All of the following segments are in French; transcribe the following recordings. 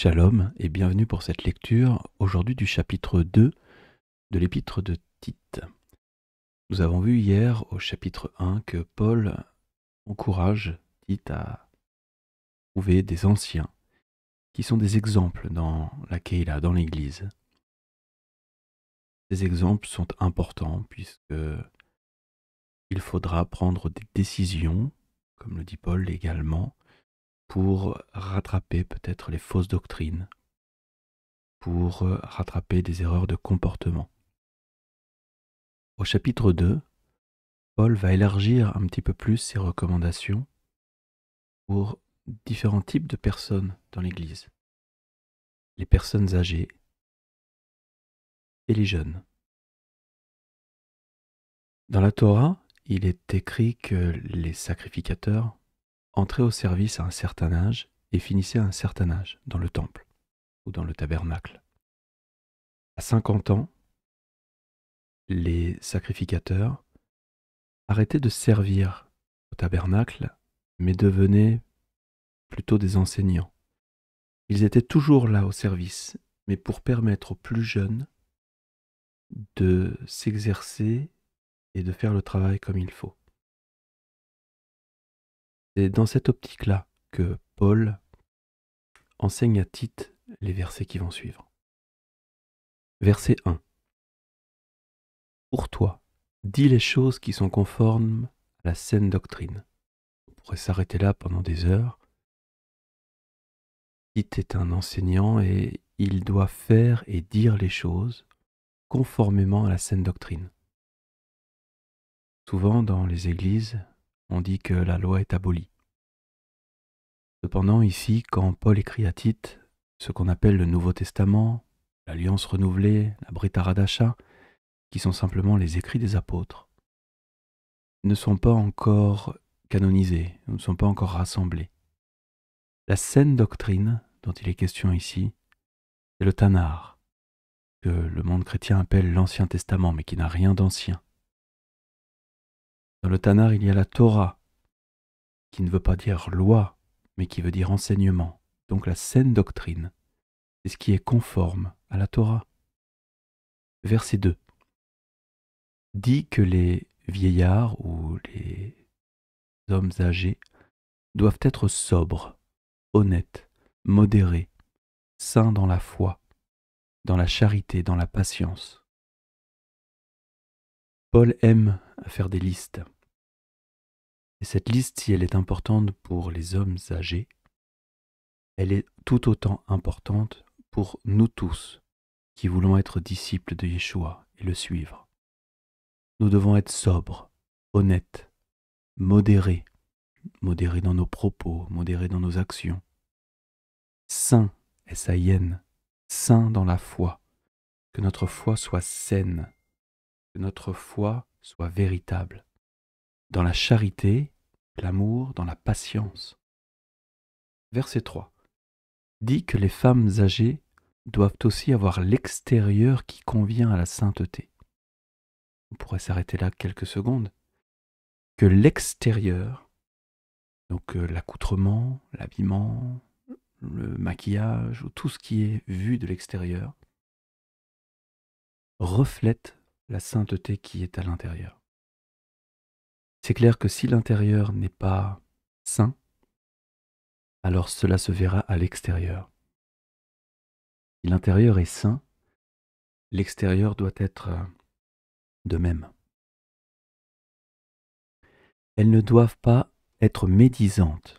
Shalom et bienvenue pour cette lecture aujourd'hui du chapitre 2 de l'épître de Tite. Nous avons vu hier au chapitre 1 que Paul encourage Tite à trouver des anciens qui sont des exemples dans la Keila, dans l'Église. Ces exemples sont importants puisque il faudra prendre des décisions, comme le dit Paul également, pour rattraper peut-être les fausses doctrines, pour rattraper des erreurs de comportement. Au chapitre 2, Paul va élargir un petit peu plus ses recommandations pour différents types de personnes dans l'Église. Les personnes âgées et les jeunes. Dans la Torah, il est écrit que les sacrificateurs entraient au service à un certain âge et finissaient à un certain âge dans le temple ou dans le tabernacle. À 50 ans, les sacrificateurs arrêtaient de servir au tabernacle, mais devenaient plutôt des enseignants. Ils étaient toujours là au service, mais pour permettre aux plus jeunes de s'exercer et de faire le travail comme il faut. C'est dans cette optique-là que Paul enseigne à Tite les versets qui vont suivre. Verset 1. Pour toi, dis les choses qui sont conformes à la saine doctrine. On pourrait s'arrêter là pendant des heures. Tite est un enseignant et il doit faire et dire les choses conformément à la saine doctrine. Souvent dans les églises, on dit que la loi est abolie. Cependant, ici, quand Paul écrit à Tite ce qu'on appelle le Nouveau Testament, l'Alliance renouvelée, la Brit Hadasha, qui sont simplement les écrits des apôtres, ne sont pas encore canonisés, ne sont pas encore rassemblés. La saine doctrine dont il est question ici, c'est le Tanar, que le monde chrétien appelle l'Ancien Testament, mais qui n'a rien d'ancien. Dans le Tanar, il y a la Torah, qui ne veut pas dire loi, mais qui veut dire enseignement. Donc la saine doctrine, c'est ce qui est conforme à la Torah. Verset 2. Dit que les vieillards ou les hommes âgés doivent être sobres, honnêtes, modérés, saints dans la foi, dans la charité, dans la patience. Paul aime faire des listes. Et cette liste, si elle est importante pour les hommes âgés, elle est tout autant importante pour nous tous qui voulons être disciples de Yeshua et le suivre. Nous devons être sobres, honnêtes, modérés dans nos propos, modérés dans nos actions, saints, S-A-I-N, saints dans la foi, que notre foi soit saine, que notre foi soit véritable, dans la charité, l'amour, dans la patience. Verset 3. Dit que les femmes âgées doivent aussi avoir l'extérieur qui convient à la sainteté. On pourrait s'arrêter là quelques secondes. Que l'extérieur, donc l'accoutrement, l'habillement, le maquillage, ou tout ce qui est vu de l'extérieur, reflète la sainteté qui est à l'intérieur. C'est clair que si l'intérieur n'est pas saint, alors cela se verra à l'extérieur. Si l'intérieur est saint, l'extérieur doit être de même. Elles ne doivent pas être médisantes,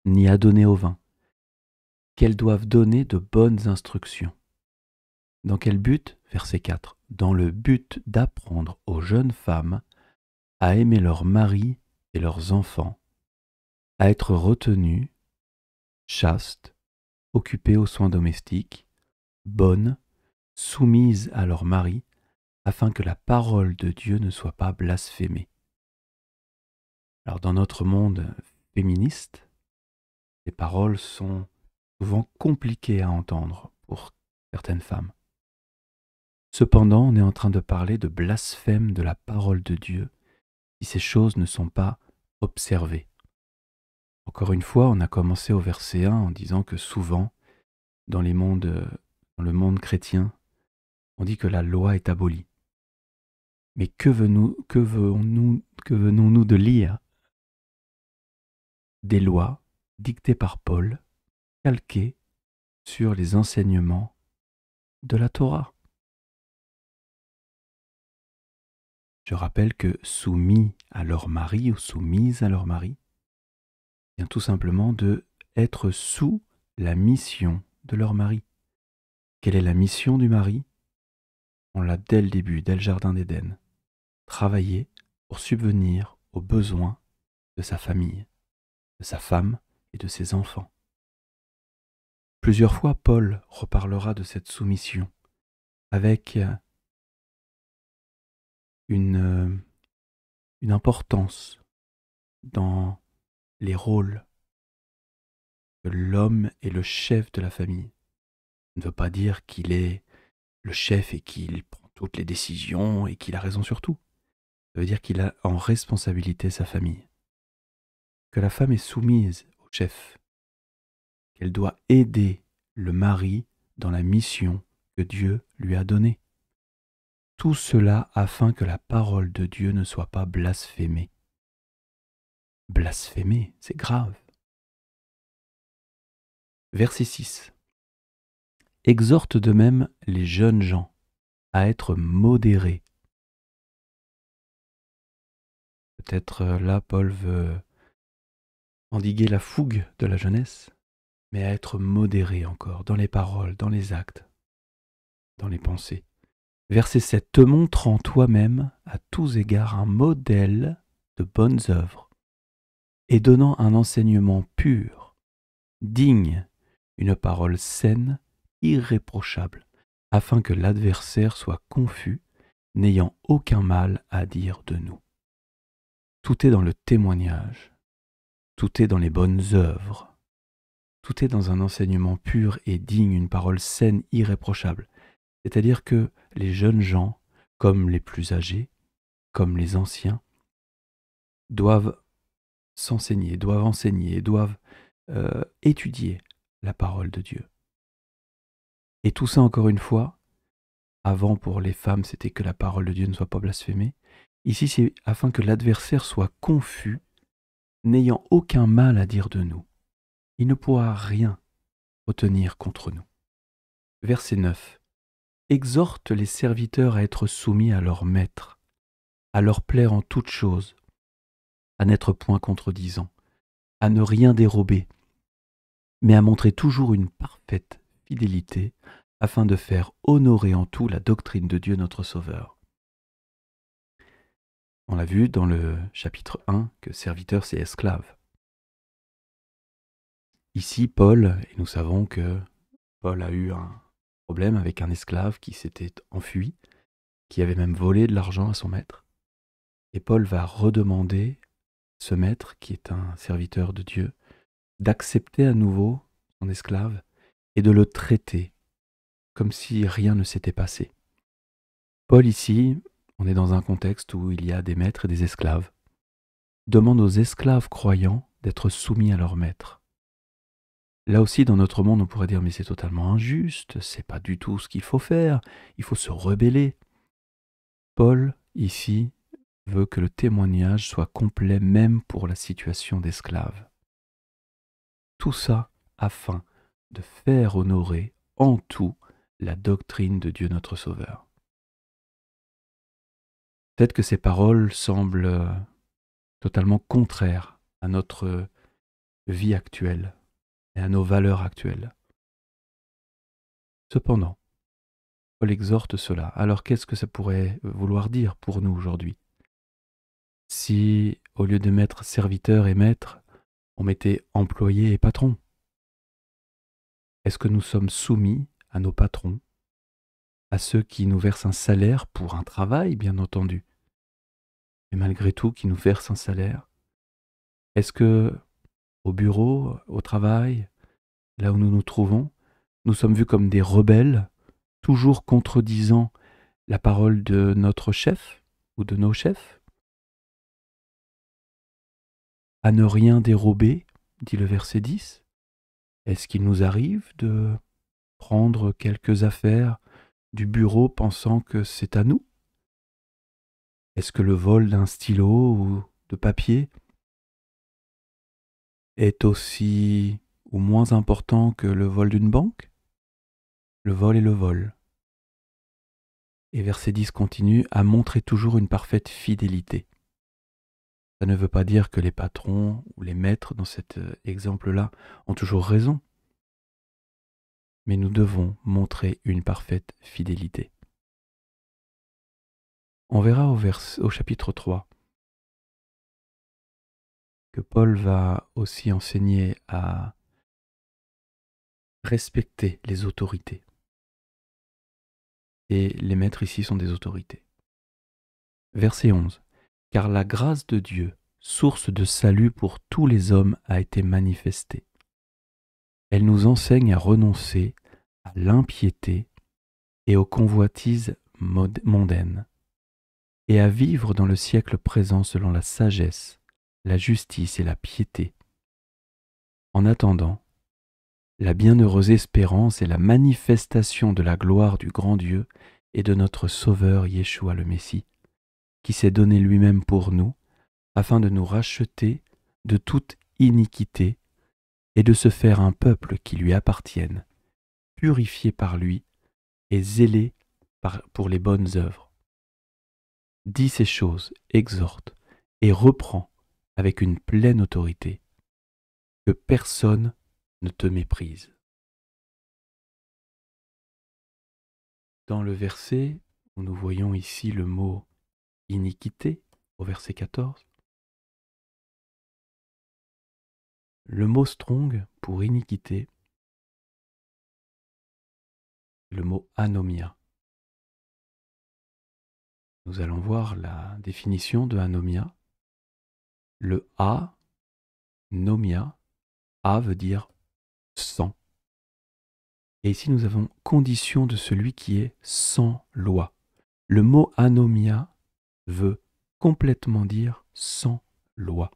ni adonnées au vin, qu'elles doivent donner de bonnes instructions. Dans quel but? Verset 4. Dans le but d'apprendre aux jeunes femmes à aimer leurs maris et leurs enfants, à être retenues, chastes, occupées aux soins domestiques, bonnes, soumises à leur mari, afin que la parole de Dieu ne soit pas blasphémée. Alors dans notre monde féministe, les paroles sont souvent compliquées à entendre pour certaines femmes. Cependant, on est en train de parler de blasphème de la parole de Dieu si ces choses ne sont pas observées. Encore une fois, on a commencé au verset 1 en disant que souvent, dans dans le monde chrétien, on dit que la loi est abolie. Mais que venons-nous de lire? Des lois dictées par Paul, calquées sur les enseignements de la Torah. Je rappelle que soumis à leur mari ou soumises à leur mari, vient tout simplement de être sous la mission de leur mari. Quelle est la mission du mari? On l'a dès le début, dès le jardin d'Éden. Travailler pour subvenir aux besoins de sa famille, de sa femme et de ses enfants. Plusieurs fois, Paul reparlera de cette soumission avec une importance dans les rôles que l'homme est le chef de la famille. Ça ne veut pas dire qu'il est le chef et qu'il prend toutes les décisions et qu'il a raison sur tout. Ça veut dire qu'il a en responsabilité sa famille. Que la femme est soumise au chef, qu'elle doit aider le mari dans la mission que Dieu lui a donnée. Tout cela afin que la parole de Dieu ne soit pas blasphémée. Blasphémée, c'est grave. Verset 6. Exhorte de même les jeunes gens à être modérés. Peut-être là, Paul veut endiguer la fougue de la jeunesse, mais à être modérés encore dans les paroles, dans les actes, dans les pensées. Verset 7. Te montrant toi-même à tous égards un modèle de bonnes œuvres et donnant un enseignement pur, digne, une parole saine, irréprochable, afin que l'adversaire soit confus, n'ayant aucun mal à dire de nous. Tout est dans le témoignage, tout est dans les bonnes œuvres, tout est dans un enseignement pur et digne, une parole saine, irréprochable. C'est-à-dire que les jeunes gens, comme les plus âgés, comme les anciens, doivent s'enseigner, doivent enseigner, doivent étudier la parole de Dieu. Et tout ça, encore une fois, avant pour les femmes, c'était que la parole de Dieu ne soit pas blasphémée. Ici, c'est afin que l'adversaire soit confus, n'ayant aucun mal à dire de nous. Il ne pourra rien retenir contre nous. Verset 9. Exhorte les serviteurs à être soumis à leur maître, à leur plaire en toutes choses, à n'être point contredisants, à ne rien dérober, mais à montrer toujours une parfaite fidélité, afin de faire honorer en tout la doctrine de Dieu notre Sauveur. On l'a vu dans le chapitre 1 que serviteur c'est esclave. Ici, Paul, et nous savons que Paul a eu un problème avec un esclave qui s'était enfui, qui avait même volé de l'argent à son maître. Et Paul va redemander ce maître, qui est un serviteur de Dieu, d'accepter à nouveau son esclave et de le traiter comme si rien ne s'était passé. Paul ici, on est dans un contexte où il y a des maîtres et des esclaves, demande aux esclaves croyants d'être soumis à leur maître. Là aussi, dans notre monde, on pourrait dire mais c'est totalement injuste, c'est pas du tout ce qu'il faut faire, il faut se rebeller. Paul, ici, veut que le témoignage soit complet même pour la situation d'esclave. Tout ça afin de faire honorer en tout la doctrine de Dieu notre Sauveur. Peut-être que ces paroles semblent totalement contraires à notre vie actuelle et à nos valeurs actuelles. Cependant, Paul exhorte cela. Alors qu'est-ce que ça pourrait vouloir dire pour nous aujourd'hui? Si, au lieu de mettre serviteur et maître, on mettait employé et patron? Est-ce que nous sommes soumis à nos patrons, à ceux qui nous versent un salaire pour un travail, bien entendu, mais malgré tout qui nous versent un salaire? Est-ce que, au bureau, au travail, là où nous nous trouvons, nous sommes vus comme des rebelles, toujours contredisant la parole de notre chef ou de nos chefs? À ne rien dérober, dit le verset 10. Est-ce qu'il nous arrive de prendre quelques affaires du bureau pensant que c'est à nous? Est-ce que le vol d'un stylo ou de papier est aussi ou moins important que le vol d'une banque? Le vol est le vol. Et verset 10 continue à montrer toujours une parfaite fidélité. Ça ne veut pas dire que les patrons ou les maîtres dans cet exemple-là ont toujours raison, mais nous devons montrer une parfaite fidélité. On verra au chapitre 3 que Paul va aussi enseigner à respecter les autorités. Et les maîtres ici sont des autorités. Verset 11. Car la grâce de Dieu, source de salut pour tous les hommes, a été manifestée. Elle nous enseigne à renoncer à l'impiété et aux convoitises mondaines, et à vivre dans le siècle présent selon la sagesse, la justice et la piété. En attendant, la bienheureuse espérance et la manifestation de la gloire du grand Dieu et de notre Sauveur Yeshua le Messie, qui s'est donné lui-même pour nous, afin de nous racheter de toute iniquité et de se faire un peuple qui lui appartienne, purifié par lui et zélé pour les bonnes œuvres. Dis ces choses, exhorte et reprends avec une pleine autorité, que personne ne te méprise. Dans le verset où nous voyons ici le mot iniquité, au verset 14, le mot strong pour iniquité, le mot anomia. Nous allons voir la définition de anomia. Le a, nomia, a veut dire sans. Et ici nous avons condition de celui qui est sans loi. Le mot anomia veut complètement dire sans loi.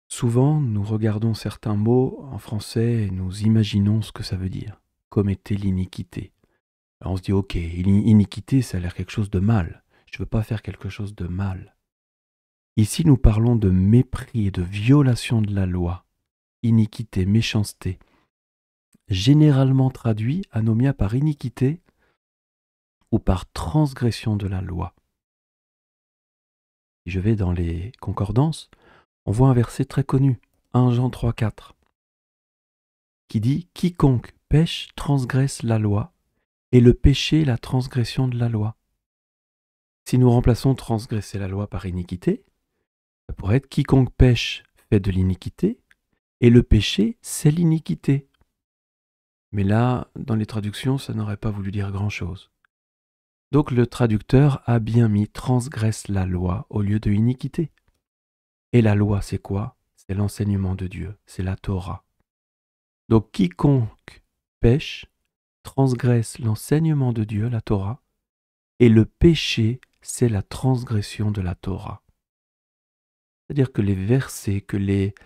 Souvent, nous regardons certains mots en français et nous imaginons ce que ça veut dire. Commettez l'iniquité. Alors on se dit, ok, iniquité, ça a l'air quelque chose de mal. Je ne veux pas faire quelque chose de mal. Ici, nous parlons de mépris et de violation de la loi. Iniquité, méchanceté. Généralement traduit, anomia, par iniquité ou par transgression de la loi. Si je vais dans les concordances, on voit un verset très connu, 1 Jean 3,4, qui dit « Quiconque pêche transgresse la loi, et le péché la transgression de la loi. » Si nous remplaçons transgresser la loi par iniquité, ça pourrait être « Quiconque pêche fait de l'iniquité, et le péché c'est l'iniquité. » Mais là, dans les traductions, ça n'aurait pas voulu dire grand-chose. Donc le traducteur a bien mis « transgresse la loi » au lieu de « iniquité ». Et la loi, c'est quoi? C'est l'enseignement de Dieu, c'est la Torah. Donc quiconque pêche transgresse l'enseignement de Dieu, la Torah, et le péché, c'est la transgression de la Torah. C'est-à-dire que les versets, que les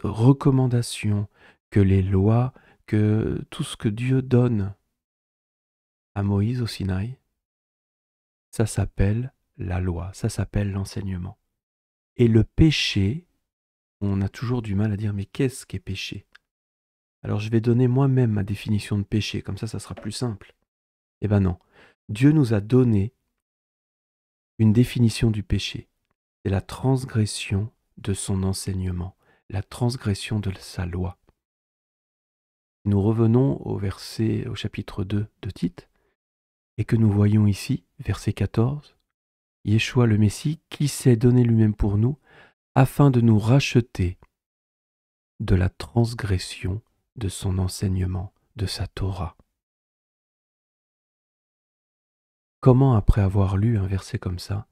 recommandations, que les lois, que tout ce que Dieu donne à Moïse au Sinaï, ça s'appelle la loi, ça s'appelle l'enseignement. Et le péché, on a toujours du mal à dire mais qu'est-ce qu'est péché? Alors je vais donner moi-même ma définition de péché, comme ça sera plus simple. Eh ben non, Dieu nous a donné une définition du péché. C'est la transgression de son enseignement, la transgression de sa loi. Nous revenons au chapitre 2 de Tite, et que nous voyons ici, verset 14, Yeshua le Messie, qui s'est donné lui-même pour nous, afin de nous racheter de la transgression de son enseignement, de sa Torah. Comment, après avoir lu un verset comme ça,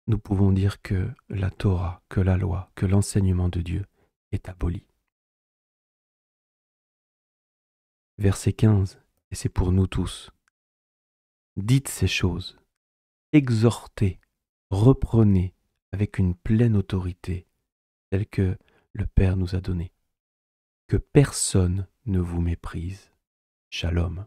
nous pouvons dire que la Torah, que la loi, que l'enseignement de Dieu est aboli? Verset 15, et c'est pour nous tous. Dites ces choses, exhortez, reprenez avec une pleine autorité, telle que le Père nous a donnée. Que personne ne vous méprise. Shalom.